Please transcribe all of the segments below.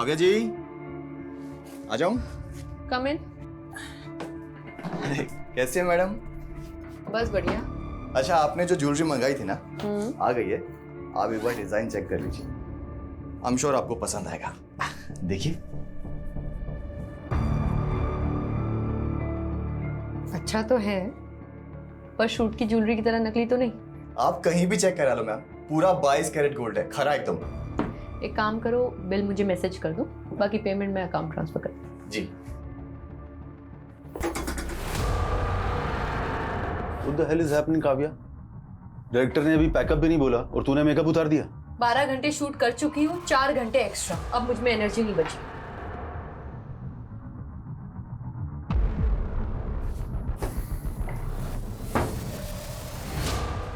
काव्या जी आ जाऊं? कम इन। कैसे हैं मैडम? बस बढ़िया। अच्छा, आपने जो ज्वेलरी मंगाई थी ना, आ गई है। आप एक बार डिजाइन चेक कर लीजिए, आई एम श्योर आपको पसंद आएगा। देखिए। अच्छा तो है, पर शूट की ज्वेलरी की तरह नकली तो नहीं। आप कहीं भी चेक करा लो मैम, पूरा 22 कैरेट गोल्ड है, खरा एकदम। एक काम करो, बिल मुझे मैसेज कर दो, बाकी पेमेंट मैं अकाउंट ट्रांसफर कर दूँ। जी। What the hell is happening, Kavya? Director ने अभी पैकअप भी नहीं बोला और तूने मेकअप उतार दिया। 12 घंटे शूट कर चुकी हूँ, 4 घंटे एक्स्ट्रा। अब मुझ में एनर्जी नहीं बची।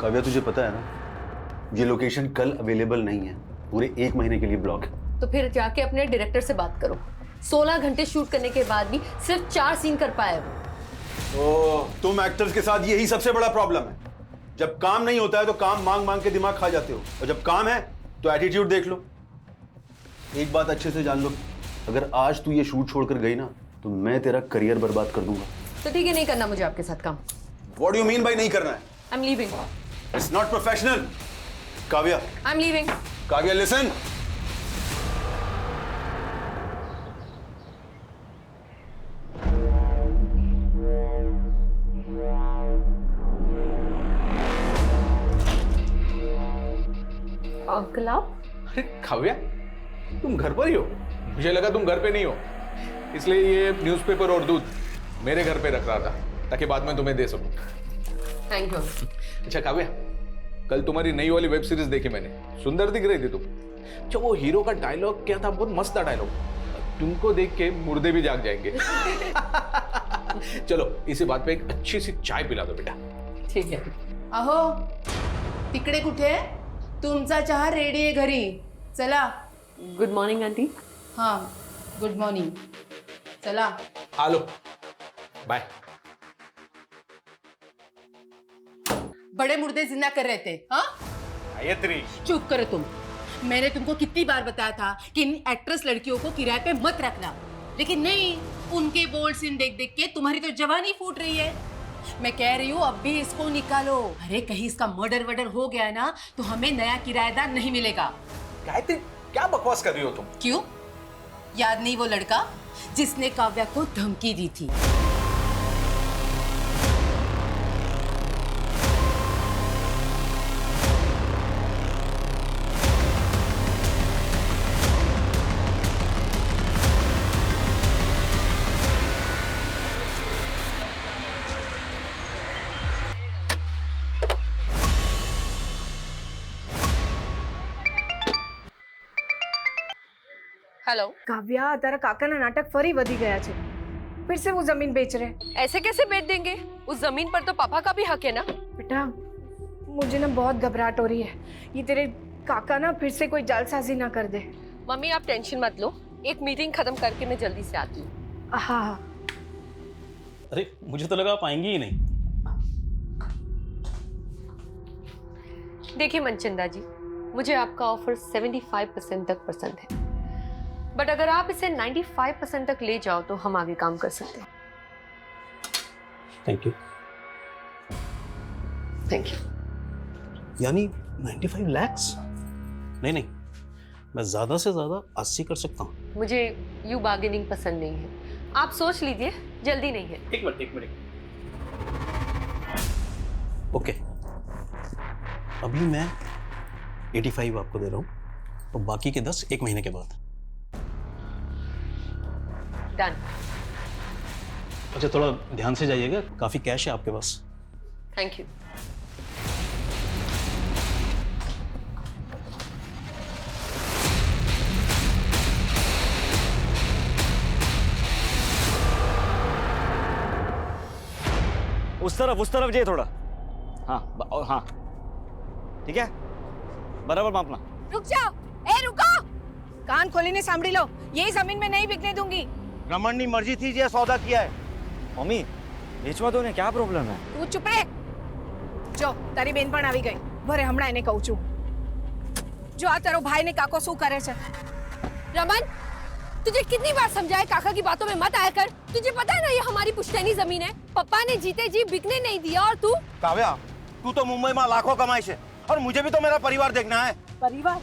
काव्या, तुझे पता है ना, ये लोकेशन कल अवेलेबल नहीं है, पूरे 1 महीने के लिए ब्लॉक है। तो फिर जाके अपने डायरेक्टर से बात करो। 16 घंटे शूट करने के बाद भी सिर्फ 4 सीन कर पाया वो। तुम एक्टर्स के साथ यही सबसे बड़ा प्रॉब्लम है। जब काम नहीं होता है तो काम मांग मांग के दिमाग खा जाते हो, और जब काम है तो एटीट्यूड देख लो। एक बात अच्छे से जान लो, अगर आज तू ये शूट छोड़कर गई ना तो मैं तेरा करियर बर्बाद कर दूंगा। तो ठीक है, नहीं करना मुझे आपके साथ काम। What do you mean by नहीं करना है? I am leaving. It's not professional. Kavya, I am leaving. Kavya listen. Uncle आप? अरे काव्या, तुम घर पर ही हो? मुझे लगा तुम घर पे नहीं हो, इसलिए ये न्यूज़पेपर और दूध मेरे घर पे रख रहा था ताकि बाद में तुम्हें दे सकूं। Thank you. अच्छा काव्या, कल तुम्हारी नई वाली वेब सीरीज देखी मैंने, सुंदर दिख रही थी तुम। अच्छा, वो हीरो का डायलॉग क्या था? बहुत मस्त था डायलॉग, तुमको देख के मुर्दे भी जाग जाएंगे। चलो इसी बात पे एक अच्छी सी चाय पिला दो बेटा। ठीक है। अहो, तिकडे कुठे? तुमचा चहा रेडी आहे घरी, चला। Good morning aunty. हाँ, गुड मॉर्निंग, चला। Hello, bye. बड़े मुर्दे जिंदा कर रहे थे, हाँ? गायत्री, चुप करो तुम। मैंने तुमको कितनी बार बताया था कि इन एक्ट्रेस लड़कियों को किराए पे मत रखना, लेकिन नहीं, उनके बोल्ड सीन देख देख के तुम्हारी तो जवानी फूट रही है। मैं कह रही हूँ अब भी इसको निकालो। अरे कहीं इसका मर्डर वर्डर हो गया ना तो हमें नया किराएदार नहीं मिलेगा। गायत्री क्या बकवास कर रही हो तुम? क्यों? याद नहीं वो लड़का जिसने काव्या को धमकी दी थी? हेलो। કાવ્યા, તારા કાકાના નાટક ફરી વધી ગયા છે। फिर से वो जमीन बेच रहे। ऐसे कैसे बेच देंगे? उस जमीन पर तो पापा का भी हक है ना। बेटा, मुझे ना बहुत घबराहट हो रही है। ये तेरे काका ना फिर से कोई जालसाजी ना कर दे। मम्मी आप टेंशन मत लो, एक मीटिंग खत्म करके मैं जल्दी से आती हूँ। हाँ हाँ। अरे मुझे तो लगा आप आएंगी ही नहीं। देखिए मनचंदा जी, मुझे आपका ऑफर 75% तक पसंद है, बट अगर आप इसे 95% तक ले जाओ तो हम आगे काम कर सकते हैं। Thank you. Thank you. यानी 95 lakhs? नहीं नहीं, मैं ज्यादा से ज्यादा 80 कर सकता हूँ। मुझे यू बार्गेनिंग पसंद नहीं है, आप सोच लीजिए, जल्दी नहीं है। एक मिनट। ओके, अभी मैं 85 आपको दे रहा हूँ और बाकी के 10 1 महीने के बाद। डन। अच्छा, थोड़ा ध्यान से जाइएगा, काफी कैश है आपके पास। Thank you. उस तरफ जाइए थोड़ा। हाँ हाँ, ठीक है, बराबर मापना। रुक जाओ। ए रुको, कान खोलीने सांभળી लो, ये जमीन में नहीं बिकने दूंगी। रमन की मर्जी थी, ये सौदा किया है। मम्मी बेचवा दो ने, क्या प्रॉब्लम है? तू चुप रह। जो तारी बेन पण આવી ગઈ, ભરે હમણાં એને કહું છું। જો આ તારો ભાઈ ને કાકો શું કરે છે? રમન, तुझे कितनी बार समझाया काका की बातों में मत आया कर। तुझे पता है ना ये हमारी पुश्तैनी जमीन है, पापा ने जीते जी बिकने नहीं दिया। और तू काव्या, तू तो मुंबई में लाखों कमाई से, और मुझे भी तो मेरा परिवार देखना है। परिवार?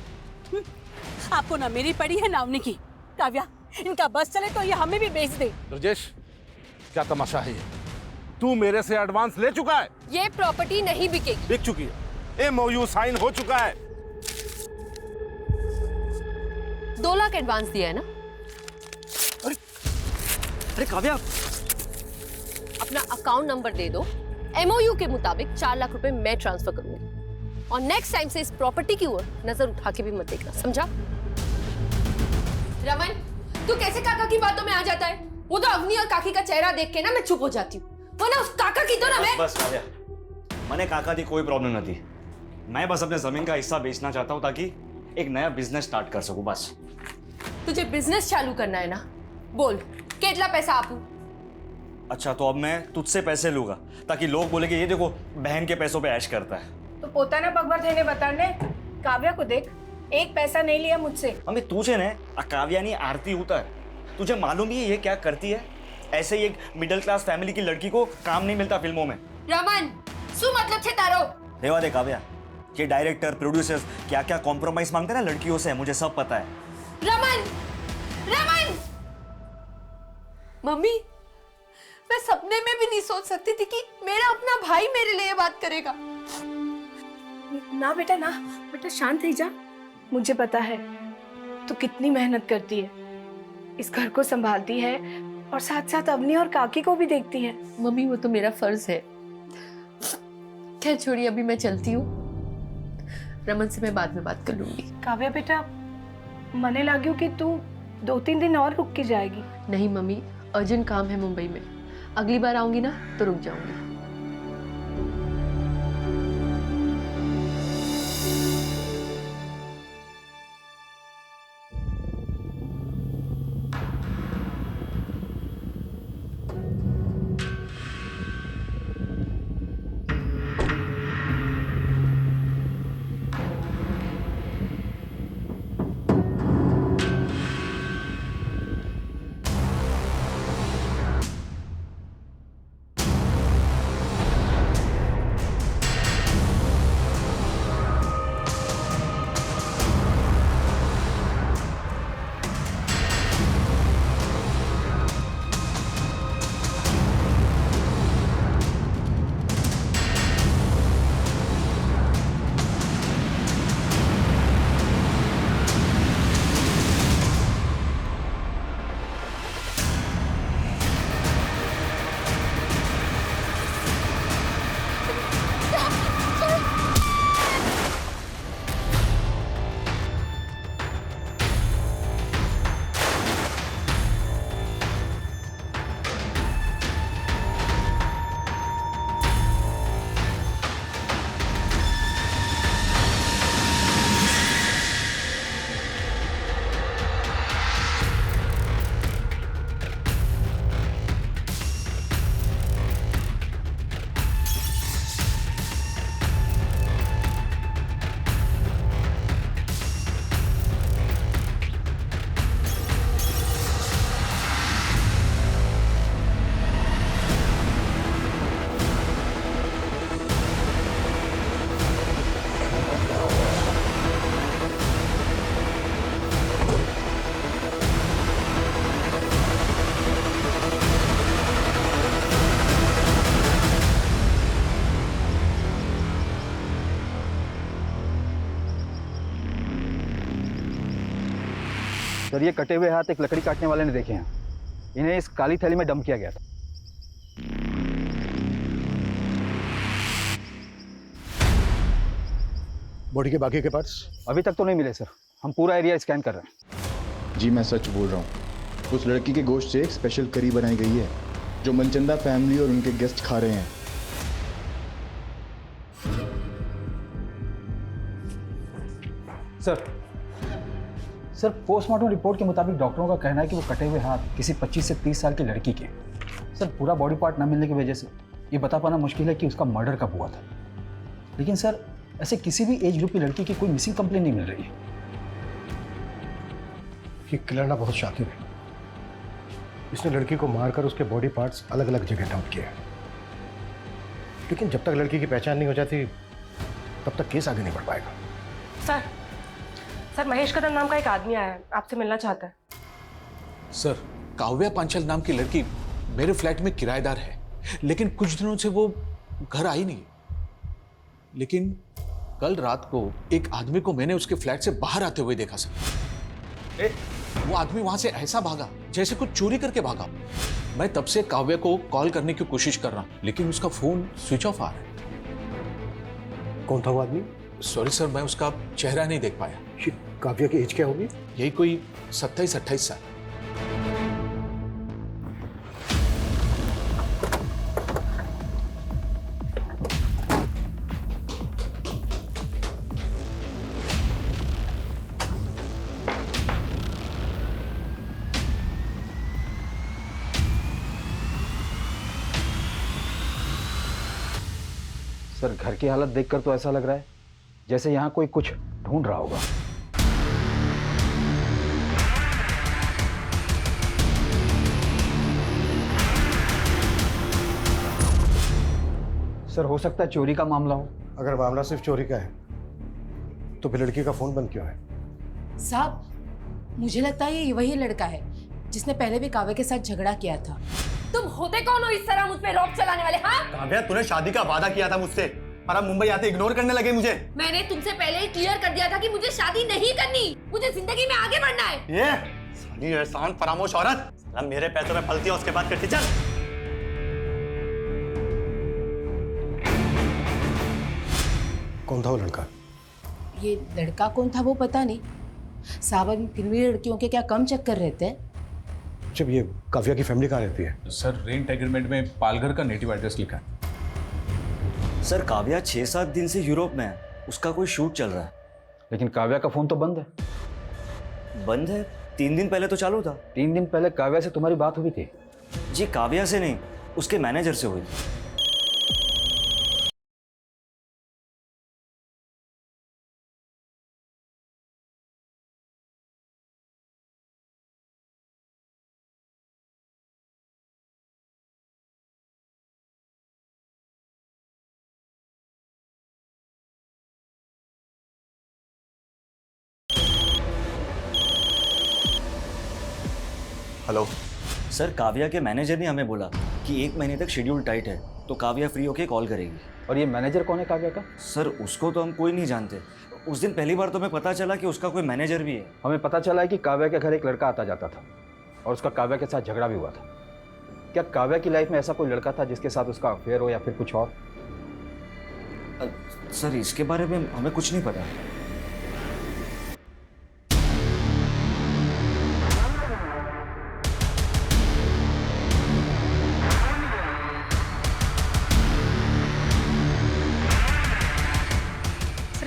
आपको ना मेरी पड़ी है ना उनकी। काव्या, इनका बस चले तो ये हमें भी बेच दे। राजेश, क्या तमाशा है ये? तू मेरे से एडवांस ले चुका है। ये प्रॉपर्टी नहीं बिकेगी। बिक चुकी है, MOU साइन हो चुका है। 2 लाख एडवांस दिया है ना? अरे काव्या, अपना अकाउंट नंबर दे दो, MOU के मुताबिक 4 लाख रुपए मैं ट्रांसफर करूंगी। और नेक्स्ट टाइम से इस प्रॉपर्टी की ओर नजर उठा के भी मत देखना, समझा? रमन, तू कैसे काका की बातों में आ जाता है? वो तो अवनी और काकी का चेहरा देख के ना मैं चुप हो जाती हूँ, वरना उस काका की तो ना मैं। बस काव्या, मैंने काका दी कोई प्रॉब्लम नहीं थी। मैं बस अपने जमीन का हिस्सा बेचना चाहता हूँ ताकि एक नया बिजनेस स्टार्ट कर सकूं, बस। तुझे बिजनेस चालू करना है ना? बोल, कितना पैसा आपू? अच्छा, तो अब मैं तुझसे पैसे लूंगा ताकि लोग बोले कि ये देखो बहन के पैसों पे ऐश करता है। तो પોતાના પગભર થઈને બતાડને કાવ્યા को देख, एक पैसा नहीं लिया मुझसे। मम्मी तुझे ने काव्या नहीं आरती उतर, तुझे मालूम ही है ये क्या करती है? ऐसे ही एक मिडिल क्लास फैमिली की लड़की को काम नहीं मिलता फिल्मों में। रमन, શું मतलब છે તારો? रेवा दे काव्या, ये डायरेक्टर प्रोड्यूसर्स क्या क्या कॉम्प्रोमाइज मांगते हैं ना लड़कियों से, मुझे सब पता है। रमन, रमन! मम्मी, मैं सपने में भी नहीं सोच सकती थी कि मेरा अपना भाई मेरे लिए ये बात करेगा। ना बेटा ना, बेटा शांत हो जा। मुझे पता है तू कितनी मेहनत करती है, इस घर को संभालती है और साथ साथ अवनी और काकी को भी देखती है। मम्मी, वो तो मेरा फर्ज है। खैर छोड़िए, अभी मैं चलती हूँ। रमन से मैं बाद में बात कर लूंगी। काव्या बेटा, मने लाग्યું कि तू 2-3 दिन और रुक के जाएगी। नहीं मम्मी, अर्जेंट काम है मुंबई में, अगली बार आऊंगी ना तो रुक जाऊंगी। सर, ये कटे हुए हाथ एक लकड़ी काटने वाले ने देखे हैं। इन्हें इस काली थैली में डंप किया गया था। बॉडी के बाकी के पार्ट्स अभी तक तो नहीं मिले सर, हम पूरा एरिया स्कैन कर रहे हैं। जी मैं सच बोल रहा हूँ, उस लड़की के गोश्त से एक स्पेशल करी बनाई गई है जो मनचंदा फैमिली और उनके गेस्ट खा रहे हैं। सर पोस्टमार्टम रिपोर्ट के मुताबिक डॉक्टरों का कहना है कि वो कटे हुए हाथ किसी 25 से 30 साल की लड़की के। सर पूरा बॉडी पार्ट न मिलने की वजह से ये बता पाना मुश्किल है कि उसका मर्डर कब हुआ था। लेकिन सर ऐसे किसी भी एज ग्रुप की लड़की की कोई मिसिंग कंप्लेन नहीं मिल रही है। ये किलर ना बहुत शातिर है, इसने लड़की को मारकर उसके बॉडी पार्ट्स अलग अलग जगह डंप किए, लेकिन जब तक लड़की की पहचान नहीं हो जाती तब तक केस आगे नहीं बढ़ पाएगा। सर महेश कदम नाम का एक आदमी आया है, आपसे मिलना चाहता है। सर, काव्या पांचाल नाम की लड़की मेरे फ्लैट में किराएदार है, लेकिन कुछ दिनों से वो घर आई नहीं। लेकिन कल रात को एक आदमी को मैंने उसके फ्लैट से बाहर आते हुए देखा सर। वो आदमी वहां से ऐसा भागा जैसे कुछ चोरी करके भागा। मैं तब से काव्या को कॉल करने की कोशिश कर रहा हूं, लेकिन उसका फोन स्विच ऑफ आ रहा है। कौन था वो आदमी? सॉरी सर, मैं उसका चेहरा नहीं देख पाया। काव्या की एज क्या होगी? यही कोई 27-28 साल। सर घर की हालत देखकर तो ऐसा लग रहा है जैसे यहाँ कोई कुछ ढूंढ रहा होगा। सर हो सकता है चोरी का मामला हो। अगर मामला सिर्फ चोरी का है तो फिर लड़की का फोन बंद क्यों है? साहब मुझे लगता है ये वही लड़का है जिसने पहले भी काव्या के साथ झगड़ा किया था। तुम होते कौन हो इस तरह मुझ पे रॉब चलाने वाले? हाँ, काव्या, तूने शादी का वादा किया था मुझसे और अब मुंबई आते इग्नोर करने लगे मुझे। मैंने तुमसे पहले ही क्लियर कर दिया था कि मुझे शादी नहीं करनी, मुझे जिंदगी में आगे बढ़ना है। ये साली एहसान फरामोश औरत, साला मेरे पैसों में पलती है उसके बाद करती। चल कौन था वो लड़का? ये लड़का कौन था वो पता नहीं साहब, अभी फिर भी लड़कियों के क्या कम चक्कर रहते हैं। जब ये काव्या की फैमिली कहाँ रहती है? सर रेंट एग्रीमेंट में पालघर का नेटिव एड्रेस लिखा है। सर काव्या 6-7 दिन से यूरोप में है, उसका कोई शूट चल रहा है। लेकिन काव्या का फोन तो बंद है। बंद है? 3 दिन पहले तो चालू था। 3 दिन पहले काव्या से तुम्हारी बात हुई थी? जी काव्या से नहीं, उसके मैनेजर से हुई थी। हेलो सर, काव्या के मैनेजर ने हमें बोला कि 1 महीने तक शेड्यूल टाइट है, तो काव्या फ्री होके कॉल करेगी। और ये मैनेजर कौन है काव्या का? सर उसको तो हम कोई नहीं जानते। उस दिन पहली बार तो हमें पता चला कि उसका कोई मैनेजर भी है। हमें पता चला है कि काव्या के घर एक लड़का आता जाता था और उसका काव्या के साथ झगड़ा भी हुआ था। क्या काव्या की लाइफ में ऐसा कोई लड़का था जिसके साथ उसका अफेयर हो या फिर कुछ और? सर इसके बारे में हमें कुछ नहीं पता।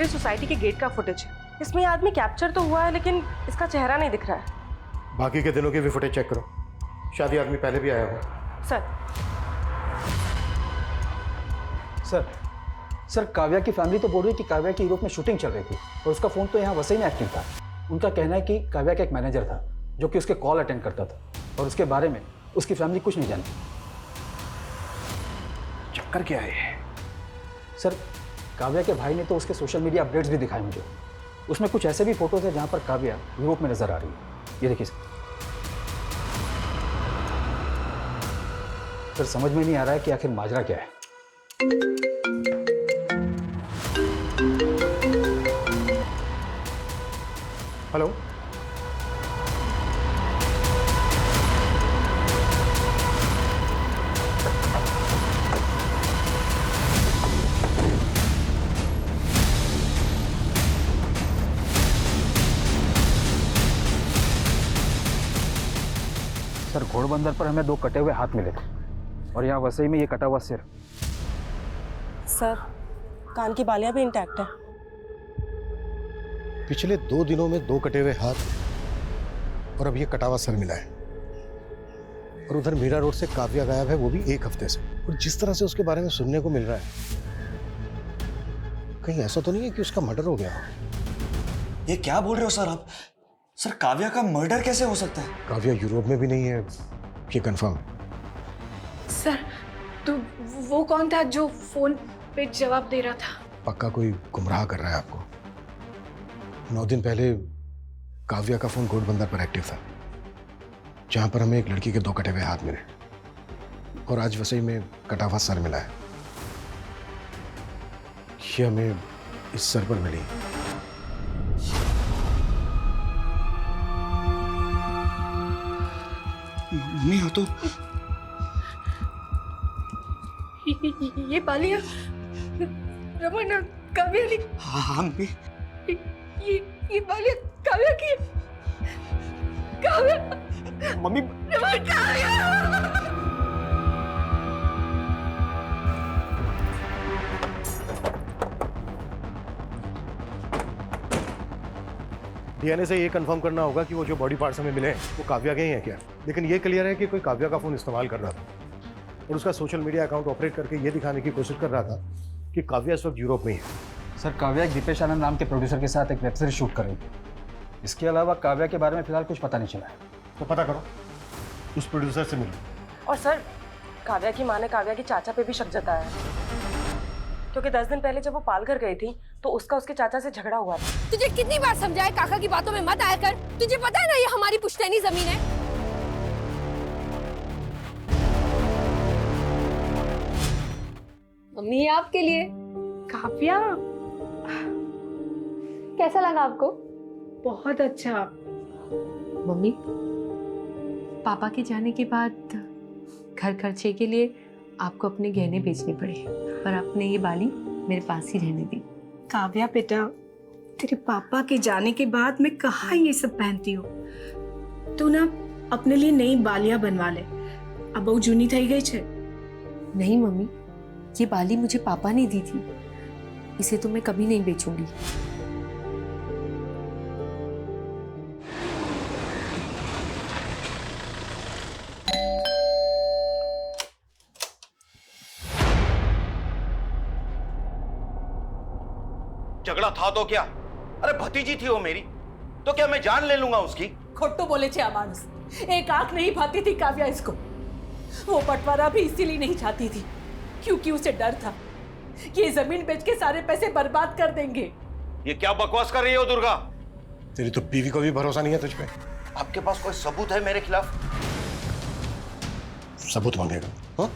सोसाइटी के गेट का फुटेज है, इसमें ये आदमी कैप्चर तो हुआ है लेकिन इसका चेहरा नहीं दिख रहा है। बाकी के दिनों की भी फुटेज चेक करो, शायद आदमी पहले भी आया हो। सर काव्या की फैमिली तो बोल रही है कि काव्या की यूरोप में शूटिंग चल रही थी और उसका फोन तो यहाँ वसई में एक्टिव था। उनका कहना है कि काव्या का एक मैनेजर था जो कि उसके कॉल अटेंड करता था और उसके बारे में उसकी फैमिली कुछ नहीं जानती। चक्कर क्या है? सर काव्या के भाई ने तो उसके सोशल मीडिया अपडेट्स भी दिखाए मुझे। उसमें कुछ ऐसे भी फोटोज हैं जहां पर काव्या यूरोप में नजर आ रही है। ये देखिए सर, समझ में नहीं आ रहा है कि आखिर माजरा क्या है। हेलो, सर घोड़बंदर पर हमें 2 कटे हुए हाथ मिले थे और यहाँ वसई में ये कटा हुआ सिर। सर कान की बालियां भी इंटैक्ट है। पिछले 2 दिनों में 2 कटे हुए हाथ और अब ये कटा हुआ सर मिला है। और उधर मीरा रोड से काव्या गायब है, वो भी 1 हफ्ते से। और जिस तरह से उसके बारे में सुनने को मिल रहा है, कहीं ऐसा तो नहीं है कि उसका मर्डर हो गया? ये क्या बोल रहे हो सर आप? सर काव्या का मर्डर कैसे हो सकता है? काव्या यूरोप में भी नहीं है, ये कंफर्म है। सर तो वो कौन था जो फोन पे जवाब दे रहा था? पक्का कोई गुमराह कर रहा है आपको। 9 दिन पहले काव्या का फोन घोड़बंदर पर एक्टिव था, जहां पर हमें एक लड़की के 2 कटे हुए हाथ मिले, और आज वसई में कटा हुआ सर मिला है। ये हमें इस सर पर मिली। मम्मी हाँ तो ये बालिया रमन काव्या ने। हाँ मम्मी ये बालिया काव्या की। काव्या मम्मी रमन काव्या। डीएनए से ये कंफर्म करना होगा कि वो जो बॉडी पार्ट्स हमें मिले हैं वो काव्या के ही हैं क्या, लेकिन ये क्लियर है कि कोई काव्या का फोन इस्तेमाल कर रहा था और उसका सोशल मीडिया अकाउंट ऑपरेट करके ये दिखाने की कोशिश कर रहा था कि काव्या इस वक्त यूरोप में ही है। सर काव्या एक दीपेश आनंद नाम के प्रोड्यूसर के साथ एक वेब सीरीज शूट कर रही थी। इसके अलावा काव्या के बारे में फिलहाल कुछ पता नहीं चला है। तो पता करो, उस प्रोड्यूसर से मिलो। और सर काव्या की माँ ने काव्या के चाचा पे भी शक जताया है, क्योंकि 10 दिन पहले जब वो पालघर गई थी तो उसका उसके चाचा से झगड़ा हुआ था। तुझे कितनी बार समझाया काका की बातों में मत आया कर। तुझे पता है ना ये हमारी पुश्तैनी जमीन है। मम्मी ये आपके लिए। काव्या कैसा लगा आपको? बहुत अच्छा। मम्मी पापा के जाने के बाद घर खर्चे के लिए आपको अपने गहने बेचने पड़े, पर आपने ये बाली मेरे पास ही रहने दी। काव्या बेटा, तेरे पापा के जाने के बाद मैं कहाँ ये सब पहनती हूँ। तू ना अपने लिए नई बालियां बनवा ले, अब बहु जूनी थई गई छे। नहीं मम्मी, ये बाली मुझे पापा ने दी थी, इसे तो मैं कभी नहीं बेचूंगी। झगड़ा था तो क्या? अरे भतीजी थी वो मेरी, तो क्या मैं जान ले लूंगा उसकी? खोटो बोले छे अमानुष, एक आंख नहीं भाती थी काव्या इसको। वो बंटवारा भी इसीलिए नहीं चाहती थी क्योंकि उसे डर था कि ये जमीन बेच के सारे पैसे बर्बाद कर देंगे। ये क्या बकवास कर रही हो दुर्गा? तेरी तो बीवी को भी भरोसा नहीं है तुझ पे। आपके पास कोई सबूत है मेरे खिलाफ? सबूत मांगेगा? हाँ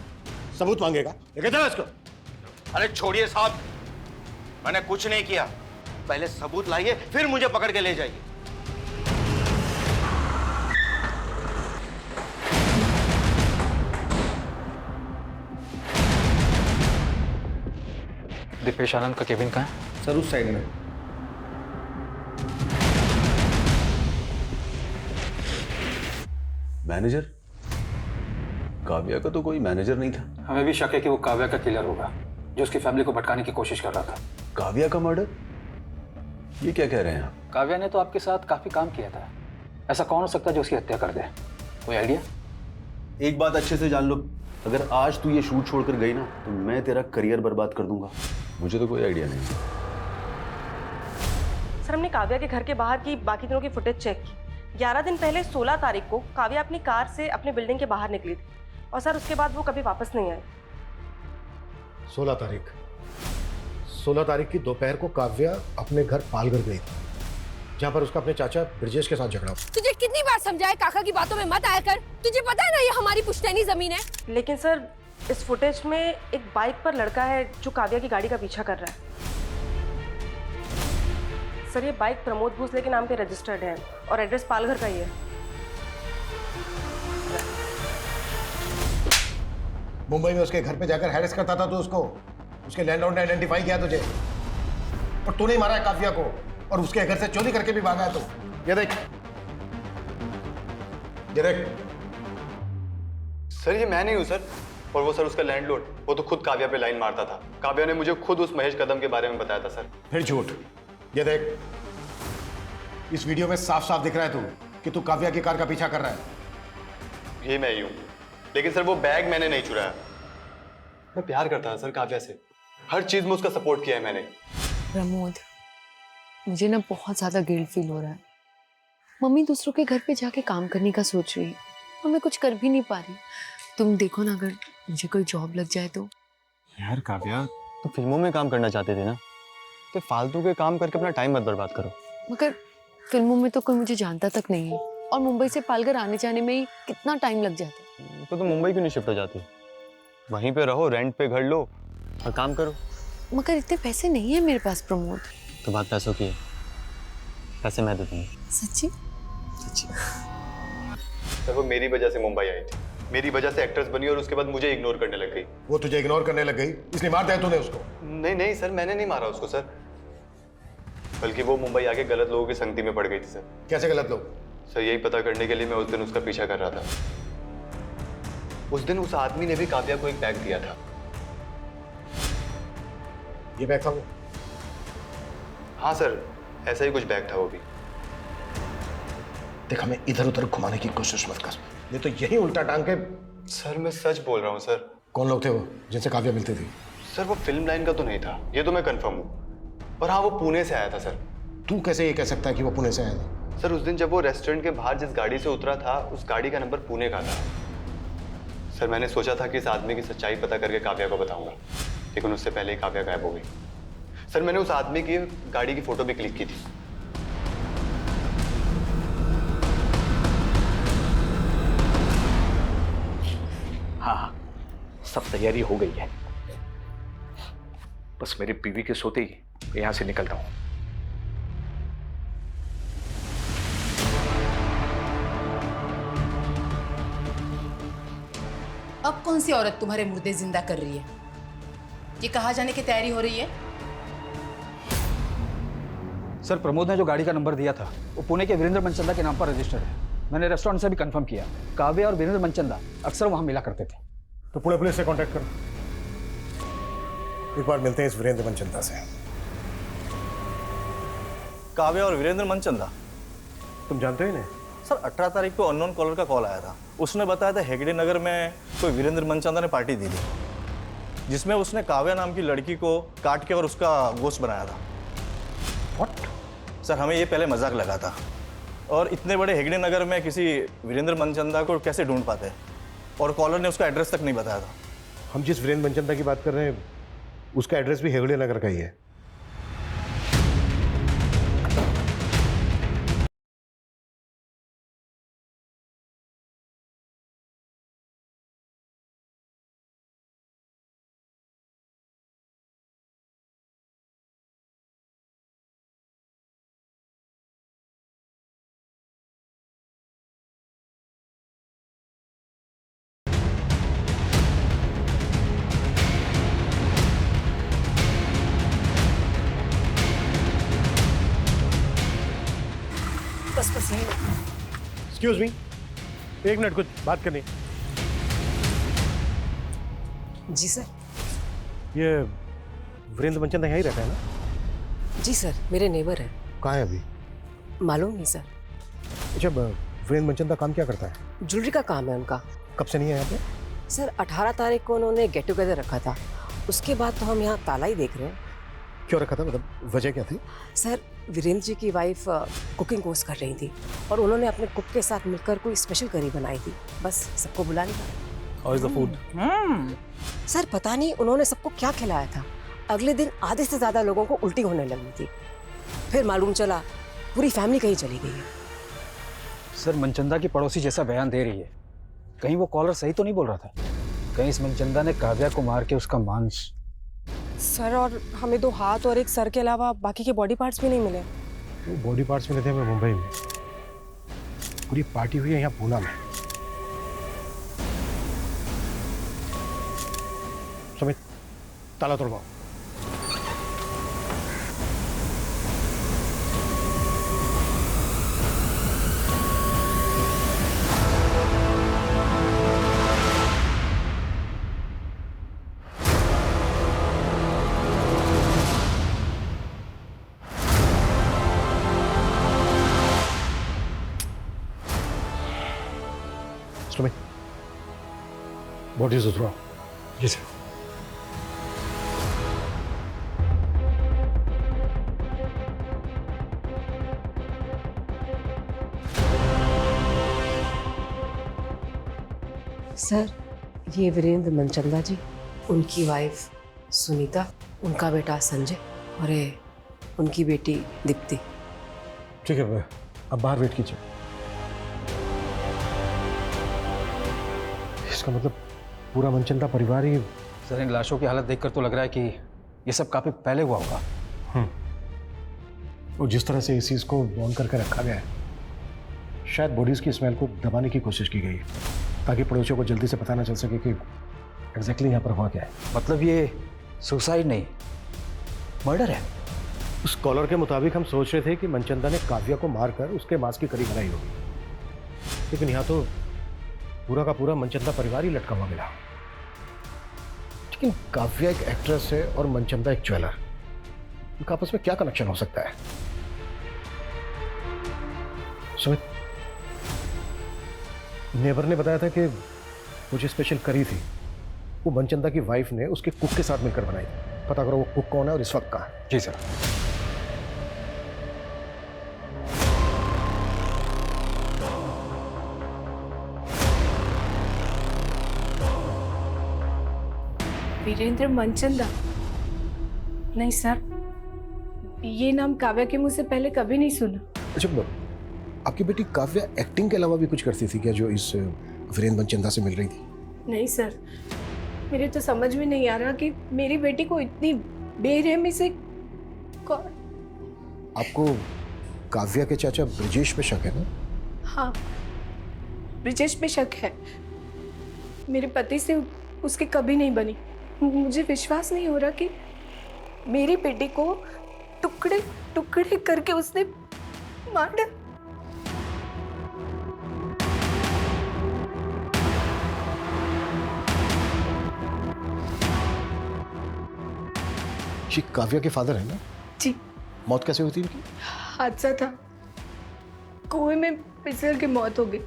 सबूत मांगेगा, लेके जाओ इसको। अरे छोड़िए साहब, मैंने कुछ नहीं किया। पहले सबूत लाइए, फिर मुझे पकड़ के ले जाइए। दीपेश आनंद का केबिन कहाँ है? सर उस साइड में। मैनेजर? काव्या का तो कोई मैनेजर नहीं था। हमें भी शक है कि वो काव्या का किलर होगा जो उसकी फैमिली को भटकाने की कोशिश कर रहा था। काव्या का मर्डर? ये क्या कह रहे हैं आप? काव्या ने तो आपके साथ काफी काम किया था, ऐसा कौन हो सकता है जो उसकी हत्या कर दे? कोई आइडिया? एक बात अच्छे से जान लो, अगर आज तू ये शूट छोड़कर गई ना तो मैं तेरा करियर बर्बाद कर दूंगा। मुझे तो कोई आइडिया नहीं। सर हमने काव्या के घर के बाहर की बाकी दिनों की फुटेज चेक की। 11 दिन पहले 16 तारीख को काव्या अपनी कार से अपने बिल्डिंग के बाहर निकली थी, और सर उसके बाद वो कभी वापस नहीं आई। 16 तारीख की दोपहर को काव्या अपने घर पालघर गई थी, जहां पर उसका अपने चाचा ब्रजेश के साथ झगड़ा हुआ। तुझे कितनी बार समझाया काका की बातों में मत आया कर। तुझे पता है ना ये हमारी पुश्तैनी जमीन है। लेकिन सर इस फुटेज में एक बाइक पर लड़का है जो काव्या की गाड़ी का पीछा कर रहा है। सर ये बाइक प्रमोद भोसले के नाम पे रजिस्टर्ड है और एड्रेस पालघर का ही है। मुंबई में उसके घर पे जाकर हैरेस करता था तो उसके लैंडलॉर्ड ने आइडेंटिफाई किया तुझे, और तूने ही मारा है काव्या को, और उसके घर से चोरी करके भी भागा है। तो ये देख सर ये मैं नहीं हूँ सर, और वो सर उसका लैंडलॉर्ड, वो तो खुद काव्या पे लाइन मारता था। काव्या ने मुझे खुद उस महेश कदम के बारे में बताया था सर। फिर झूठ। ये देख, इस वीडियो में साफ साफ दिख रहा है कि तू काव्या की कार का पीछा कर रहा है। ये मैं ही हूँ, लेकिन सर वो बैग मैंने नहीं चुराया। मैं प्यार करता था सर काव्या से, हर चीज में उसका सपोर्ट किया है मैंने। प्रमोद, मुझे ना बहुत ज्यादा गिल्ट फील हो रहा है। मम्मी दूसरों के घर पे जाके काम करने का सोच रही है, और मैं कुछ कर भी नहीं पा रही। तुम देखो ना, अगर मुझे कोई जॉब लग जाए तो। यार काव्या, तो फिल्मों में काम करना चाहते थे ना, तो फालतू के काम करके अपना टाइम मत बर्बाद करो। मगर फिल्मों में तो कोई मुझे जानता तक नहीं है, और मुंबई से पालघर आने जाने में ही कितना टाइम लग जाता है। तो तुम मुंबई क्यों नहीं शिफ्ट हो जाती? वहीं पे रहो, रेंट पे घर लो और काम करो। मगर इतने पैसे नहीं है मेरे पास प्रमोद। तो बात पैसों की है, पैसे मैं दे दूंगा। सच्ची? सच्ची। सर वो मेरी वजह से मुंबई आई थी, मेरी वजह से एक्ट्रेस बनी और उसके बाद मुझे इग्नोर करने लग गई। वो तुझे इग्नोर करने लग गई इसलिए मार दिया तूने उसको? नहीं नहीं सर, मैंने नहीं मारा उसको सर, बल्कि वो मुंबई आके गलत लोगों की संगति में पड़ गई थी सर। कैसे गलत लोग? सर यही पता करने के लिए मैं उस दिन उसका पीछा कर रहा था। उस दिन उस आदमी ने भी काव्या को एक बैग दिया था। ये बैग था वो? हाँ सर, ऐसा ही कुछ बैग था वो भी। देख, हमें इधर उधर घुमाने की कोशिश मत कर, नहीं तो यही उल्टा टांग के। सर मैं सच बोल रहा हूँ सर। कौन लोग थे वो जिनसे काव्या मिलती थी? सर वो फिल्म लाइन का तो नहीं था, ये तो मैं कंफर्म हूँ, पर हाँ वो पुणे से आया था सर। तू कैसे ये कह सकता है कि वो पुणे से आया था? सर उस दिन जब वो रेस्टोरेंट के बाहर जिस गाड़ी से उतरा था, उस गाड़ी का नंबर पुणे का था। सर मैंने सोचा था कि इस आदमी की सच्चाई पता करके काव्या को बताऊंगा, लेकिन उससे पहले ही काव्या गायब हो गई। सर मैंने उस आदमी की गाड़ी की फोटो भी क्लिक की थी। हाँ, सब तैयारी हो गई है, बस मेरी बीवी के सोते ही यहां से निकलता हूं। अब कौन सी औरत तुम्हारे मुर्दे जिंदा कर रही है? ये कहाँ जाने की तैयारी हो रही है? सर, प्रमोद ने जो गाड़ी का नंबर दिया था वो पुणे के वीरेंद्र मनचंदा के नाम पर रजिस्टर्ड है। मैंने रेस्टोरेंट से भी कंफर्म किया, काव्या और वीरेंद्र मनचंदा अक्सर वहां मिला करते थे। तो पुणे पुलिस से कांटेक्ट करो, एक बार मिलते हैं इस वीरेंद्र मनचंदा से। काव्या और वीरेंद्र मनचंदा, तुम जानते हो इन्हें? सर 18 तारीख को अननोन कॉलर का कॉल आया था। उसने बताया था हेगड़े नगर में कोई वीरेंद्र मनचंदा ने पार्टी दी थी, जिसमें उसने काव्या नाम की लड़की को काट के और उसका गोश्त बनाया था। व्हाट? सर हमें ये पहले मजाक लगा था, और इतने बड़े हेगड़े नगर में किसी वीरेंद्र मनचंदा को कैसे ढूंढ पाते, और कॉलर ने उसका एड्रेस तक नहीं बताया था। हम जिस वीरेंद्र मनचंदा की बात कर रहे हैं उसका एड्रेस भी हेगड़े नगर का ही है। बस यही। एक्सक्यूज मी, एक मिनट, कुछ बात करनी। जी सर। ये वीरेंद्र मनचंदा यहीं रहता है ना? जी सर, मेरे नेबर है। कहाँ है अभी? मालूम नहीं सर। अच्छा, वीरेंद्र मनचंदा काम क्या करता है? ज्वेलरी का काम है उनका। कब से नहीं है यहाँ पे? सर 18 तारीख को उन्होंने गेट टुगेदर रखा था, उसके बाद तो हम यहाँ ताला ही देख रहे हैं। क्यों रखा था, मतलब वजह क्या थी? सर वीरेंद्र जी की वाइफ कुकिंग कोर्स कर रही थी, और उन्होंने अपने कुक के साथ मिलकर कोई स्पेशल करी बनाई थी, बस सबको बुलाने का। How is the food? Sir पता नहीं उन्होंने सबको क्या खिलाया था, अगले दिन आधे से ज्यादा लोगों को उल्टी होने लगी थी। फिर मालूम चला पूरी फैमिली कहीं चली गई है। सर, मनचंदा की पड़ोसी जैसा बयान दे रही है, कहीं वो कॉलर सही तो नहीं बोल रहा था? कहीं इस मनचंदा ने काव्या को मार के उसका मांस? सर, और हमें 2 हाथ और 1 सर के अलावा बाकी के बॉडी पार्ट्स भी नहीं मिले। वो बॉडी पार्ट्स मिले थे हमें मुंबई में, पूरी पार्टी हुई है यहाँ पूना में। सुमित, ताला तोड़वाओ। सुमित, बॉडीज उतरवाओ। जी सर। सर, ये वीरेंद्र मनचंदा जी, उनकी वाइफ सुनीता, उनका बेटा संजय और ये उनकी बेटी दीप्ति। ठीक है, अब बाहर वेट कीजिए। इसका मतलब पूरा मनचंदा परिवार ही। सर, इन लाशों की हालत देखकर तो लग रहा है कि ये सब काफी पहले हुआ होगा। और जिस तरह से इस चीज को बॉन्ड करके रखा गया है, शायद बॉडीज की स्मेल को दबाने की कोशिश की गई है ताकि पड़ोसियों को जल्दी से पता ना चल सके कि एग्जैक्टली यहाँ पर हुआ क्या है। मतलब ये सुसाइड नहीं, मर्डर है। उस कॉलर के मुताबिक हम सोच रहे थे कि मनचंदा ने काव्या को मारकर उसके मांस की करी बनाई होगी, लेकिन यहाँ तो पूरा का पूरा मनचंदा परिवार ही लटका हुआ मिला। लेकिन काव्या एक एक्ट्रेस है और मनचंदा एक ज्वेलर, इनका आपस में क्या कनेक्शन हो सकता है? सुमित, नेबर ने बताया था कि वो जो स्पेशल करी थी वो मनचंदा की वाइफ ने उसके कुक के साथ मिलकर बनाई थी। पता करो वो कुक कौन है और इस वक्त कहाँ है। जी सर। वीरेंद्र मनचंदा? नहीं सर, ये नाम काव्या के मुंह से पहले कभी नहीं सुना। अच्छा, आपकी बेटी काव्या एक्टिंग के अलावा भी कुछ करती थी क्या जो इस वीरेंद्र मनचंदा से मिल रही थी? नहीं सर, मेरे तो समझ में नहीं आ रहा कि मेरी बेटी को इतनी बेरहमी से कौन। आपको काव्या के चाचा ब्रिजेश पे शक है ना? हाँ, ब्रिजेश पे शक है। मेरे पति से उसकी कभी नहीं बनी। मुझे विश्वास नहीं हो रहा कि मेरी बेटी को टुकड़े टुकड़े करके उसने मार डाला। ये काव्या के फादर है ना? जी। मौत कैसे हुई थी इनकी? हादसा था, कुएं में फिसल के मौत हो गई।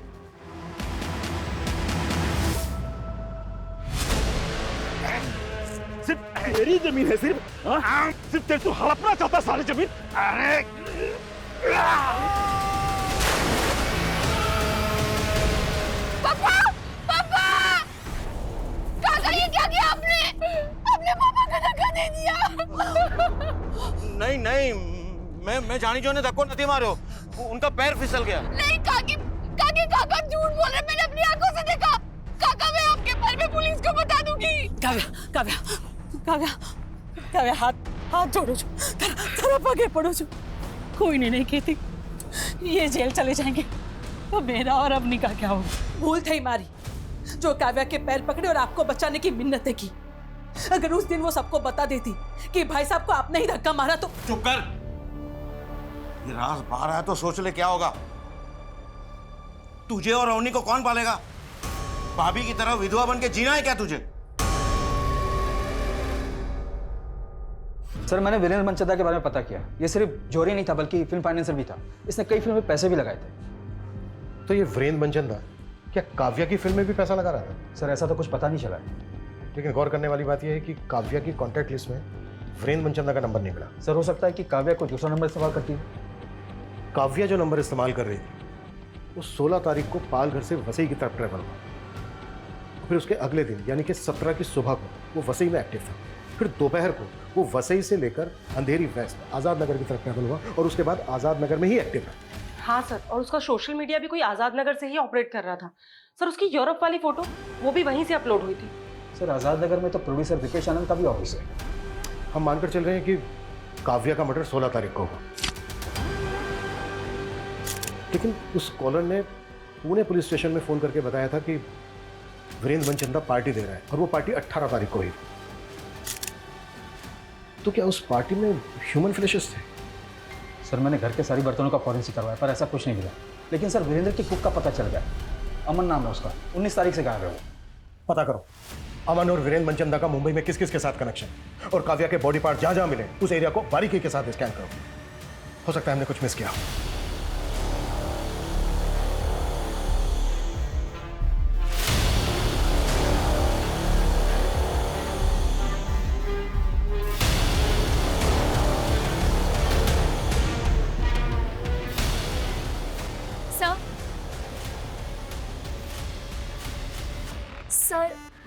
सिर्फ मेरी जमीन है, सिर्फ तेरे तो हड़पना चाहता सारी जमीन। अरे पापा, पापा, काका ये क्या किया आपने? अपने पापा को धक्का दे दिया। नहीं नहीं, मैं जानी जो ने धक्को नहीं मारो, उनका पैर फिसल गया। नहीं काकी, काका झूठ बोल रहे, मैंने अपनी आंखों से देखा। काका, मैं आपके पैर में पुलिस को बता दूंगी। काव्या, हाथ जोड़ो जो, तेरा पगे पड़ो जो। कोई नहीं कहती, ये जेल चले जाएंगे तो मेरा और अवनी का क्या होगा? भूल थी मारी जो काव्या के पैर पकड़े और आपको बचाने की मिन्नतें की। अगर उस दिन वो सबको बता देती कि भाई साहब को आपने ही धक्का मारा तो। चुप कर, ये राज बाहर आया तो सोच ले क्या होगा। तुझे और अवनी को कौन पालेगा? भाभी की तरह विधवा बन के जीना है क्या तुझे? सर, मैंने वीरेंद्र मनचंदा के बारे में पता किया। ये सिर्फ जोरी नहीं था बल्कि फिल्म फाइनेंसर भी था। इसने कई फिल्मों में पैसे भी लगाए थे। तो ये वीरेंद्र मनचंदा क्या काव्या की फिल्म में भी पैसा लगा रहा था? सर, ऐसा तो कुछ पता नहीं चला। लेकिन गौर करने वाली बात यह है कि काव्या की कॉन्टैक्ट लिस्ट में वीरेंद्र मनचंदा का नंबर नहीं मिला। सर, हो सकता है कि काव्या को दूसरा नंबर इस्तेमाल करती है। काव्या जो नंबर इस्तेमाल कर रही थी वो 16 तारीख को पाल घर से वसई की तरफ ट्रैवल हुआ। फिर उसके अगले दिन यानी कि 17 की सुबह को वो वसई में एक्टिव था। फिर दोपहर को वो वसई से लेकर अंधेरी वेस्ट आज़ाद नगर की तरफ ट्रैवल हुआ और उसके बाद आज़ाद नगर में ही एक्टिव रहा। हाँ सर, और उसका सोशल मीडिया भी कोई आज़ाद नगर से ही ऑपरेट कर रहा था। सर, उसकी यूरोप वाली फोटो वो भी वहीं से अपलोड हुई थी। सर, आज़ाद नगर में तो प्रोड्यूसर विकेश आनंद का भी ऑफिस है। हम मानकर चल रहे हैं कि काव्या का मर्डर 16 तारीख को हुआ, लेकिन उस कॉलर ने पुणे पुलिस स्टेशन में फ़ोन करके बताया था कि वीरेंद्र मनचंदा पार्टी दे रहा है और वो पार्टी 18 तारीख को हुई। तो क्या उस पार्टी में ह्यूमन फ्लैशेस थे? सर, मैंने घर के सारी बर्तनों का फॉरेंसिक करवाया पर ऐसा कुछ नहीं मिला। लेकिन सर, वीरेंद्र की कुक का पता चल गया। अमन नाम है उसका, 19 तारीख से गायब है वो। पता करो अमन और वीरेंद्र मनचंदा का मुंबई में किस किस के साथ कनेक्शन, और काव्या के बॉडी पार्ट जहां जहां मिले उस एरिया को बारीकी के साथ स्कैन करो। हो सकता है हमने कुछ मिस किया।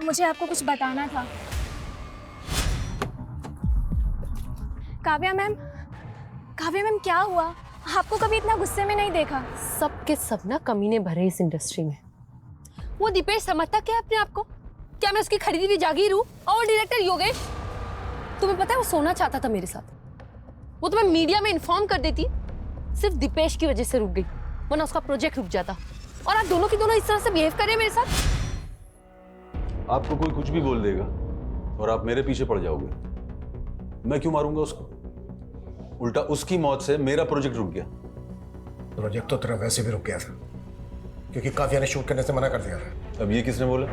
मुझे आपको कुछ बताना था। काव्या मैम क्या हुआ? आपको कभी इतना गुस्से में नहीं देखा। सबके सब ना कमीने भरे इस इंडस्ट्री में। वो दीपेश समझता क्या अपने आप को? क्या मैं उसकी खरीदी हुई जागीर हूँ? और डायरेक्टर योगेश, तुम्हें पता है वो सोना चाहता था मेरे साथ। वो तो मैं मीडिया में इन्फॉर्म कर देती, सिर्फ दीपेश की वजह से रुक गई, वरना उसका प्रोजेक्ट रुक जाता। और आप दोनों की दोनों इस तरह से बिहेव कर रहे हैं मेरे साथ। आपको कोई कुछ भी बोल देगा और आप मेरे पीछे पड़ जाओगे। मैं क्यों मारूंगा उसको? उल्टा उसकी मौत से मेरा प्रोजेक्ट रुक गया। प्रोजेक्ट तो तेरा वैसे भी रुक गया था, क्योंकि काव्या ने शूट करने से मना कर दिया था। अब ये किसने बोला?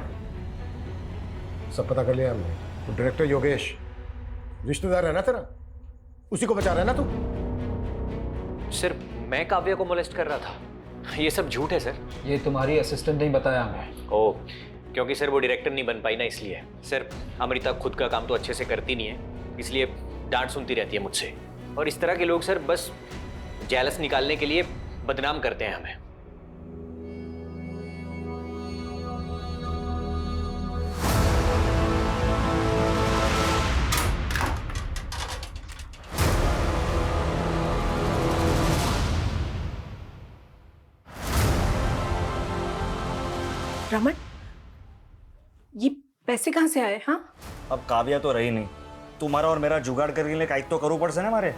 सब पता कर लिया हमने। तो डायरेक्टर योगेश रिश्तेदार है ना तेरा, उसी को बचा रहा है ना तू? सर मैं काव्या को मोलेस्ट कर रहा था, ये सब झूठ है सर। ये तुम्हारी असिस्टेंट नहीं बताया हमें। ओह, क्योंकि सर वो डायरेक्टर नहीं बन पाई ना, इसलिए। सर अमृता खुद का काम तो अच्छे से करती नहीं है, इसलिए डांट सुनती रहती है मुझसे। और इस तरह के लोग सर बस जेलस निकालने के लिए बदनाम करते हैं हमें। रमन, ये पैसे कहाँ से आए? हाँ, अब काव्या तो रही नहीं, तुम्हारा और मेरा जुगाड़ करने लिए काइट तो करो पड़ से ना हमारे।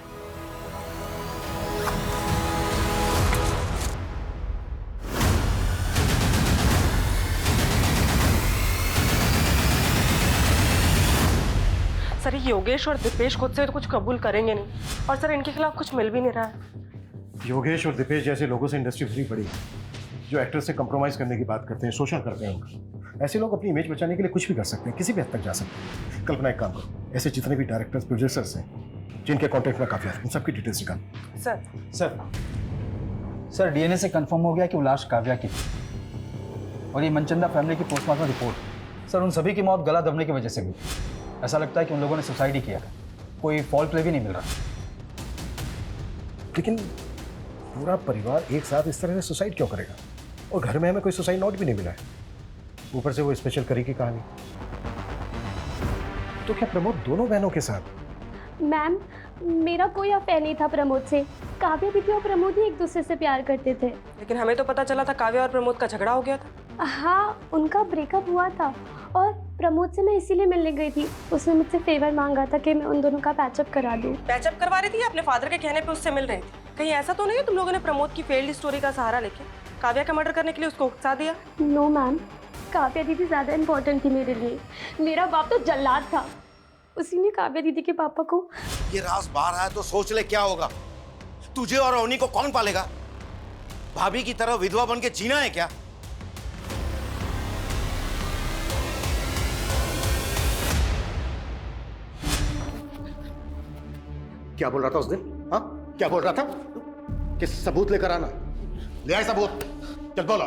सर ये योगेश और दीपेश खुद से तो कुछ कबूल करेंगे नहीं, और सर इनके खिलाफ कुछ मिल भी नहीं रहा है। योगेश और दीपेश जैसे लोगों से इंडस्ट्री भरी पड़ी है, जो एक्टर से कंप्रोमाइज करने की बात करते हैं, शोषण करते हैं उनका। ऐसे लोग अपनी इमेज बचाने के लिए कुछ भी कर सकते हैं, किसी भी हद तक जा सकते हैं। कल्पना एक काम करो, ऐसे जितने भी डायरेक्टर्स प्रोड्यूसर्स हैं जिनके कॉन्टेक्ट में काव्या है, उन सबकी डिटेल्स निकालो। सर डीएनए से कंफर्म हो गया कि वो लाश काव्या की थी। और ये मनचंदा फैमिली की पोस्टमार्टम रिपोर्ट, सर उन सभी की मौत गला दबने की वजह से हुई। ऐसा लगता है कि उन लोगों ने सुसाइड ही किया, कोई फॉल प्ले भी नहीं मिल रहा। लेकिन पूरा परिवार एक साथ इस तरह से सुसाइड क्यों करेगा? और घर में हमें कोई सुसाइड नोट भी नहीं मिला है, ऊपर से वो स्पेशल करी की कहानी। तो क्या प्रमोद दोनों बहनों के साथ? मैम मेरा कोई अफेयर नहीं था प्रमोद से। काव्या दीदी और प्रमोद ही एक दूसरे से प्यार करते थे। लेकिन हमें तो पता चला था काव्या और प्रमोद का झगड़ा हो गया था। हाँ, उनका ब्रेकअप हुआ था और प्रमोद से मैं इसीलिए मिलने गई थी। उसने मुझसे फेवर मांगा था कि मैं उन दोनों का पैचअप करा दूँ। पैचअप करवा रही थी या अपने फादर के कहने पे उससे मिल रही थी? कहीं ऐसा तो नहीं है तुम लोगों ने प्रमोद की फेल्ड स्टोरी का सहारा लेके काव्या का मर्डर करने के लिए उसको उकसा दिया? नो मैम, काव्या दीदी ज़्यादा इम्पोर्टेंट थी मेरे लिए। मेरा बाप तो जल्लाद था, उसी ने काव्या दीदी के पापा को। ये राज बाहर आया तो सोच ले क्या होगा। तुझे और अवनी को कौन पालेगा? भाभी की तरह विधवा बन के जीना है क्या? क्या बोल रहा था उस दिन? हाँ, क्या बोल रहा था कि सबूत लेकर आना? ले आए सबूत, चल बोलो।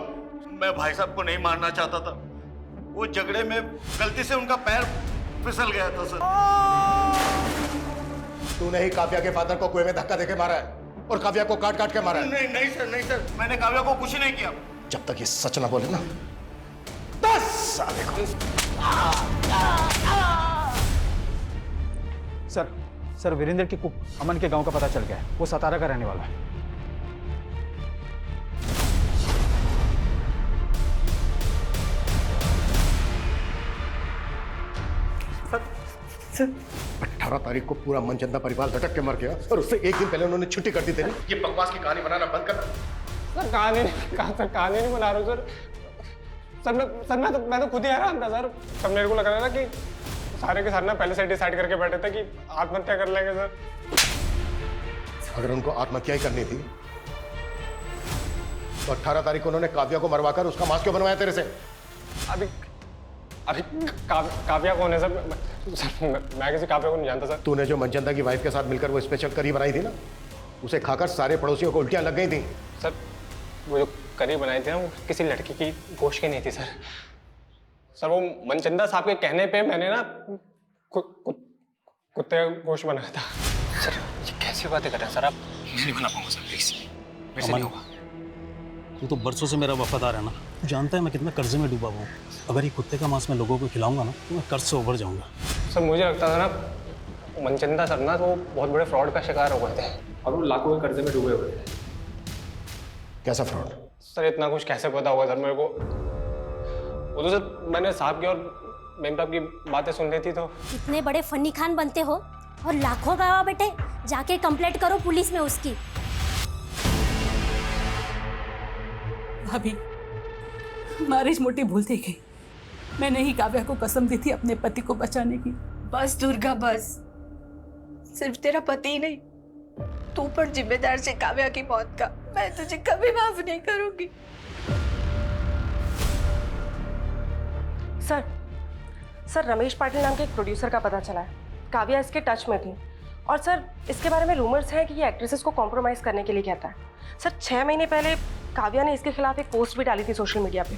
मैं भाई साहब को नहीं मारना चाहता था, वो झगड़े में गलती से उनका पैर फिसल गया था सर। तूने ही काव्या के फादर को कुएं में धक्का देके मारा है और काव्या को काट काट के मारा है। नहीं सर, नहीं सर, मैंने काव्या को कुछ नहीं किया। जब तक ये सच ना बोले ना, 10 साल को। सर वीरेंद्र की कुक अमन के गांव का पता चल गया है। वो सतारा का रहने वाला है। सर 18 तारीख को पूरा मनचंदा परिवार लटक के मर गया और उससे एक दिन पहले उन्होंने छुट्टी कर दी थी। ये बकवास की कहानी बनाना बंद कर। सर कहानी नहीं बना रहा हूँ सर। मैं तो खुद ही हैरान था सर। तब मेरे को लग रहा था कि सारे के सारे ना पहले से डिसाइड करके बैठे थे कि आत्महत्या कर लेंगे सर। अगर उनको आत्महत्या ही करनी थी तो 18 तारीख को उन्होंने काव्या को मरवाकर उसका मांस क्यों बनवाया तेरे से? अभी काव्या कौन है सर? मैं किसी काव्या को नहीं जानता सर। तूने जो मनचंदा की वाइफ के साथ मिलकर वो स्पेशल करी बनाई थी ना, उसे खाकर सारे पड़ोसियों को उल्टियां लग गई थी। सर वो जो करी बनाई थी ना, वो किसी लड़की की गोश्त की नहीं थी सर। सर वो मनचंदा साहब के कहने पे मैंने ना कुत्ते का गोश्त बनाया था। सर ये कैसी बातें कर रहे हैं सर आप? नहीं बना पाऊंगा सर, प्लीज। वैसे नहीं होगा। तू तो बरसों से मेरा वफादार है ना, तू जानता है मैं कितना कर्जे में डूबा हुआ हूँ। अगर ये कुत्ते का मांस मैं लोगों को खिलाऊंगा ना तो मैं कर्ज से उभर जाऊंगा। सर मुझे लगता था ना मनचंदा सर ना वो बहुत बड़े फ्रॉड का शिकार हो गए थे और वो लाखों के कर्जे में डूबे हुए थे। कैसा फ्रॉड? सर इतना कुछ कैसे पता होगा सर मेरे को? वो तो सर मैंने साहब की और मेम साहब की बातें सुन ली थी तो। इतने बड़े फनी खान बनते हो और लाखों गवाह बेटे, जाके कंप्लेंट करो पुलिस में उसकी। भाभी, मारिश मोटी भूल थी गई। मैंने ही काव्या को कसम दी थी अपने पति को बचाने की। बस दुर्गा बस, सिर्फ तेरा पति ही नहीं, तू पर जिम्मेदार से काव्या की मौत का। मैं तुझे कभी माफ नहीं करूंगी। सर रमेश पाटिल नाम के एक प्रोड्यूसर का पता चला है, काव्या इसके टच में थी। और सर इसके बारे में रूमर्स हैं कि ये एक्ट्रेसेस को कॉम्प्रोमाइज़ करने के लिए कहता है। सर 6 महीने पहले काव्या ने इसके खिलाफ एक पोस्ट भी डाली थी सोशल मीडिया पे।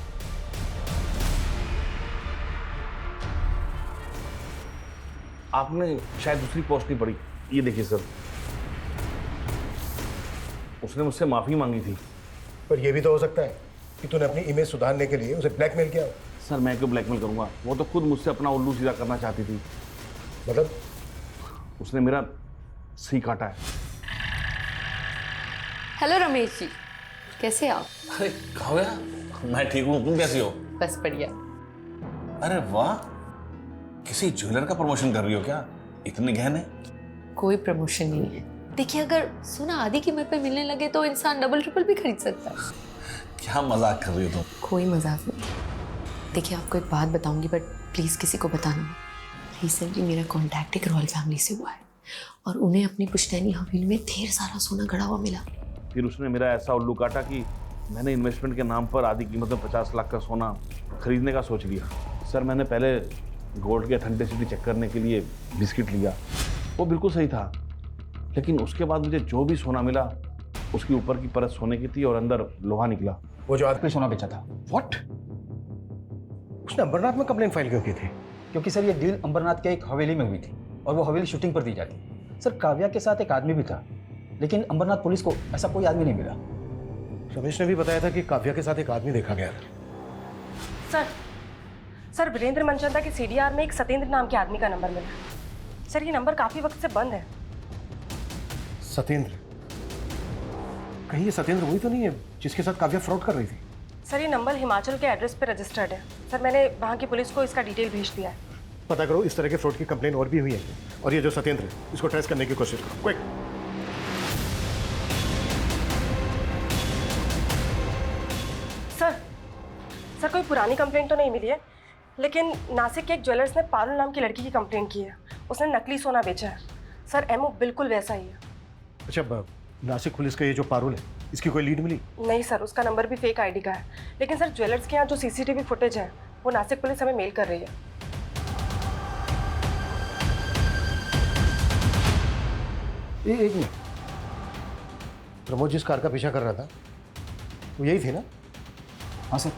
आपने शायद दूसरी पोस्ट नहीं पढ़ी। ये देखिए सर, उसने मुझसे माफी मांगी थी। पर यह भी तो हो सकता है कि तूने अपनी इमेज सुधारने के लिए उसे ब्लैकमेल किया। सर मैं क्यों ब्लैकमेल करूंगा? वो तो खुद मुझसे अपना उल्लू सीधा करना चाहती थी। मतलब? उसने मेरा सी काटा है। हेलो रमेश जी, कैसे आप? अरे काव्या, मैं ठीक हूँ, तुम कैसी हो? बस बढ़िया। अरे वाह, किसी ज्वेलर का प्रमोशन कर रही हो क्या? इतने गहने? कोई प्रमोशन नहीं है। देखिए, अगर सोना आधी कीमत पे मिलने लगे तो इंसान डबल ट्रिपल भी खरीद सकता है। क्या मजाक कर रही हो तुम? कोई मजाक नहीं। देखिए, आपको एक बात बताऊंगी, बट प्लीज किसी को बताना मत। रिसेंटली मेरा कॉन्टैक्ट एक रॉयल फैमिली से हुआ है और उन्हें अपनी पुश्तैनी हवेली में ढेर सारा सोना गड़ा हुआ मिला। फिर उसने मेरा ऐसा उल्लू काटा कि मैंने इन्वेस्टमेंट के नाम पर आधी कीमत में 50 लाख का सोना खरीदने का सोच लिया। सर मैंने पहले गोल्ड के अथेंटिसिटी चेक करने के लिए बिस्किट लिया, वो बिल्कुल सही था। लेकिन उसके बाद मुझे जो भी सोना मिला उसकी ऊपर की परत सोने की थी और अंदर लोहा निकला। वो जो आदमी सोना बेचा था। व्हाट? उसने अंबरनाथ में कंप्लेंट फाइल क्यों की थी? क्योंकि सर ये डील अंबरनाथ के एक हवेली में हुई थी और वो हवेली शूटिंग पर दी जाती। सर काव्या के साथ एक आदमी भी था, लेकिन अंबरनाथ पुलिस को ऐसा कोई आदमी नहीं मिला। रमेश ने भी बताया था कि काव्या के साथ एक आदमी देखा गया था। सर वीरेंद्र मनचंदा के CDR में एक सतेंद्र नाम के आदमी का नंबर मिला। सर ये नंबर काफी वक्त से बंद है। सतेंद्र? कहीं ये सतेंद्र वही तो नहीं है जिसके साथ काव्या फ्रॉड कर रही थी? सर ये नंबर हिमाचल के एड्रेस पे रजिस्टर्ड है। सर मैंने वहाँ की पुलिस को इसका डिटेल भेज दिया है। पता करो इस तरह के फ्रॉड की कंप्लेन और भी हुई है, और ये जो सतेंद्र इसको ट्रेस करने की कोशिश करो। क्विक। सर कोई पुरानी कंप्लेंट तो नहीं मिली है, लेकिन नासिक के एक ज्वेलर्स ने पारुल नाम की लड़की की कंप्लेंट की है। उसने नकली सोना बेचा है। सर एमओ बिल्कुल वैसा ही है। अच्छा, नासिक पुलिस का ये जो पारुल है, इसकी कोई लीड मिली? नहीं सर, उसका नंबर भी फेक आईडी का है। लेकिन सर ज्वेलर्स के यहाँ जो CCTV फुटेज है वो नासिक पुलिस हमें मेल कर रही है। एक मिनट, प्रमोद जिस कार का पीछा कर रहा था वो यही थी ना? हाँ सर,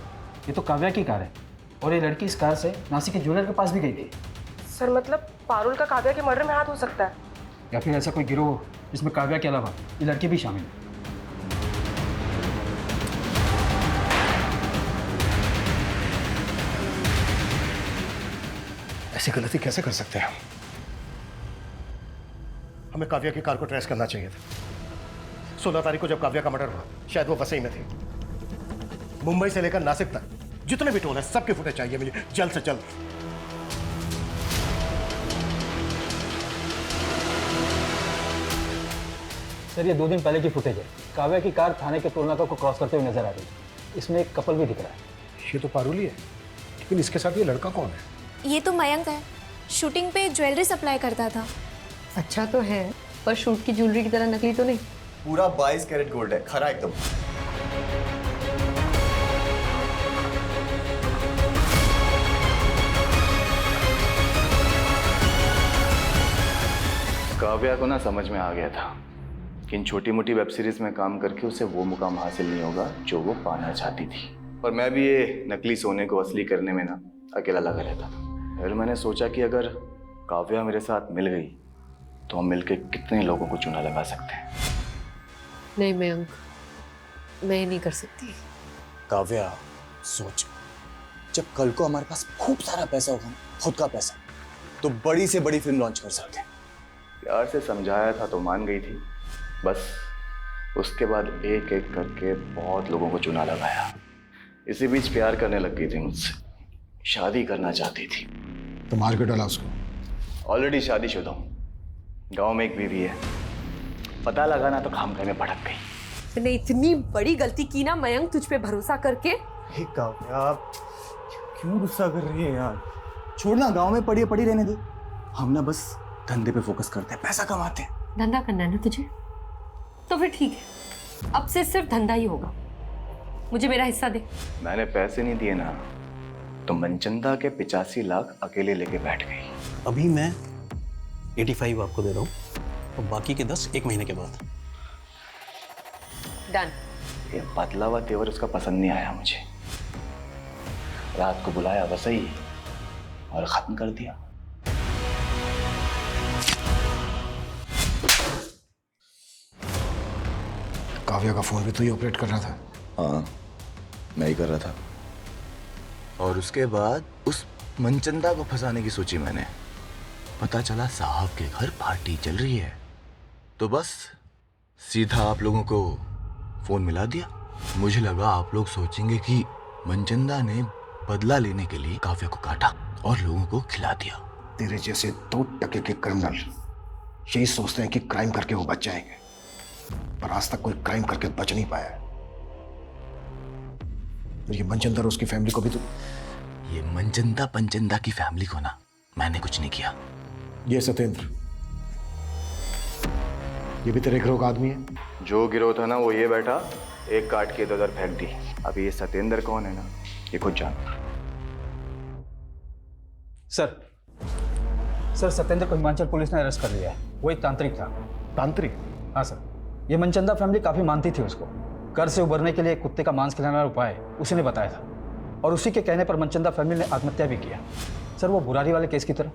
ये तो काव्या की कार है और ये लड़की इस कार से नासिक के ज्वेलर के पास भी गई थी। सर मतलब पारुल का काव्या के मर्डर में हाथ हो सकता है, या फिर ऐसा कोई गिरोह जिसमें काव्या के अलावा ये लड़की भी शामिल है। ऐसी गलती कैसे कर सकते हैं हम? हमें काव्या की कार को ट्रेस करना चाहिए था। 16 तारीख को जब काव्या का मर्डर हुआ शायद वो वसई में थी। मुंबई से लेकर नासिक तक जितने भी टोल है सबके फुटेज चाहिए मुझे जल्द से जल्द। सर ये 2 दिन पहले की फुटेज है। काव्या की कार थाने के टोल नाका को क्रॉस करते हुए नजर आ रही है। इसमें एक कपल भी दिख रहा है। ये तो पारुल ही है, लेकिन इसके साथ ये लड़का कौन है? ये तो मयंक है, शूटिंग पे ज्वेलरी सप्लाई करता था। अच्छा तो है, पर शूट की ज्वेलरी की तरह नकली तो नहीं। पूरा 22 कैरेट गोल्ड है, खरा एकदम। काव्या को ना समझ में आ गया था कि इन छोटी मोटी वेब सीरीज में काम करके उसे वो मुकाम हासिल नहीं होगा जो वो पाना चाहती थी। और मैं भी ये नकली सोने को असली करने में ना अकेला लगा रहता था। फिर मैंने सोचा कि अगर काव्या मेरे साथ मिल गई तो हम मिलके कितने लोगों को चूना लगा सकते हैं। नहीं मयंक, मैं ये नहीं कर सकती। काव्या सोच, जब कल को हमारे पास खूब सारा पैसा होगा ना, खुद का पैसा, तो बड़ी से बड़ी फिल्म लॉन्च कर सकते हैं। प्यार से समझाया था तो मान गई थी, बस उसके बाद एक एक करके बहुत लोगों को चुना लगाया। इसी बीच प्यार करने लग गई थी मुझसे, शादी करना चाहती थी। तो मार के डाला उसको? ऑलरेडी शादीशुदा हूँ, गांव में एक बीवी है, पता लगाना तो खामखा में भटक गई। मैंने इतनी बड़ी गलती की ना मयंक, तुझ पे भरोसा करके। हे काव्या, क्यों गुस्सा कर रही है यार? छोड़ना, गांव में पड़ी पड़ी रहने दे। हम ना बस धंधे पे फोकस करते हैं, पैसा कमाते हैं। धंधा करना है ना तुझे, तो फिर ठीक है, अब से सिर्फ धंधा ही होगा। मुझे मेरा हिस्सा दे। मैंने पैसे नहीं दिए ना, तो मनचंदा के 85 लाख अकेले लेके बैठ गई। अभी मैं 85 आपको दे रहा हूँ और बाकी के 10 एक महीने के बाद। डन। ये बदला हुआ तेवर उसका पसंद नहीं आया मुझे। रात को बुलाया वसई और खत्म कर दिया। काव्या का फोन भी तो ही ऑपरेट कर रहा था। हाँ, मैं ही कर रहा था। और उसके बाद उस मनचंदा को फंसाने की सोची मैंने। पता चला साहब के घर पार्टी चल रही है, तो बस सीधा आप लोगों को फोन मिला दिया। मुझे लगा आप लोग सोचेंगे कि मनचंदा ने बदला लेने के लिए काव्या को काटा और लोगों को खिला दिया। तेरे जैसे 2 टके के क्रिमिनल यही सोचते हैं कि क्राइम करके वो बच जाएंगे, पर आज तक कोई क्राइम करके बच नहीं पाया। ये मनचंदा और उसकी फैमिली को भी तो। ये मनचंदा पंचंदा की फैमिली को ना मैंने कुछ नहीं किया। ये सत्येंद्र, ये भी तेरे गिरोह का आदमी है? जो गिरोह था ना वो ये बैठा, एक काट के इधर फेंक दी। अब ये सत्येंद्र कौन है ना, ये खुद जान। सर सत्येंद्र को हिमाचल पुलिस ने अरेस्ट कर लिया है। वो एक तांत्रिक था। तांत्रिक? हाँ सर, ये मनचंदा फैमिली काफी मानती थी उसको। कर से उबरने के लिए कुत्ते का मांस खिलाने वाला उपाय उसी ने बताया था, और उसी के कहने पर मनचंदा फैमिली ने आत्महत्या भी किया। सर वो बुरारी वाले केस की तरह।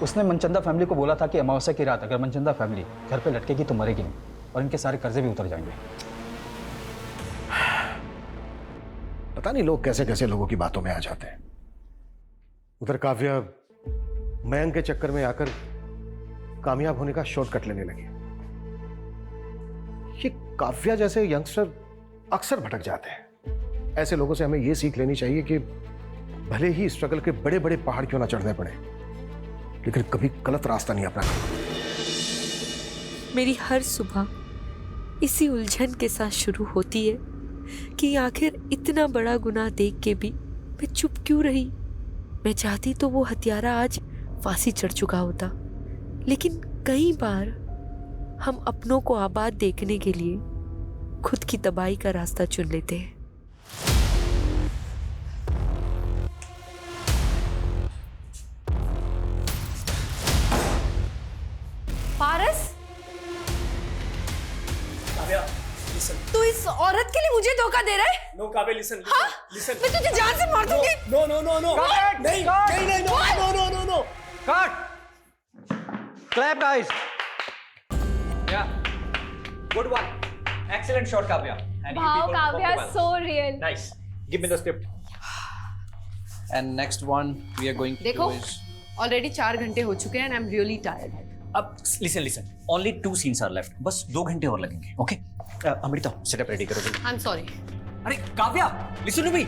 उसने मनचंदा फैमिली को बोला था कि अमावस्या की रात अगर मनचंदा फैमिली घर पे लटकेगी तो मरेगी नहीं, और इनके सारे कर्जे भी उतर जाएंगे। पता नहीं लोग कैसे कैसे लोगों की बातों में आ जाते हैं। उधर काव्या मयंक के चक्कर में आकर कामयाब होने का शॉर्टकट लेने लगी। ये काव्या जैसे यंगस्टर अक्सर भटक जाते हैं। ऐसे लोगों से हमें यह सीख लेनी चाहिए कि भले ही स्ट्रगल के बड़े बड़े पहाड़ क्यों ना चढ़ने पड़े, लेकिन कभी गलत रास्ता नहीं अपनाना। मेरी हर सुबह इसी उलझन के साथ शुरू होती है कि आखिर इतना बड़ा गुनाह देख के भी मैं चुप क्यों रही। मैं चाहती तो वो हत्यारा आज फांसी चढ़ चुका होता, लेकिन कई बार हम अपनों को आबाद देखने के लिए खुद की तबाही का रास्ता चुन लेते हैं। पारस, काव्या, listen. तू इस औरत के लिए मुझे धोखा दे रहा है? No, Kavya, listen. हाँ? Listen. मैं तुझे जान से मार दूंगी। No, no, no, no. Cut! नहीं, Cut! नहीं, नहीं, no, What? no, no, no, no. Cut! Clap, guys. Yeah. Good one. Excellent shot, Kavya. And you Wow, people Kavya, performed well. so real. Nice. Give me the script. And next one we are going to देखो, do is already 4 घंटे हो चुके हैं and I'm really tired. अब listen only 2 scenes are left, बस 2 घंटे और लगेंगे। ओके अमृता सेटअप रेडी करो। I'm sorry. अरे काव्या लिसन टू मी।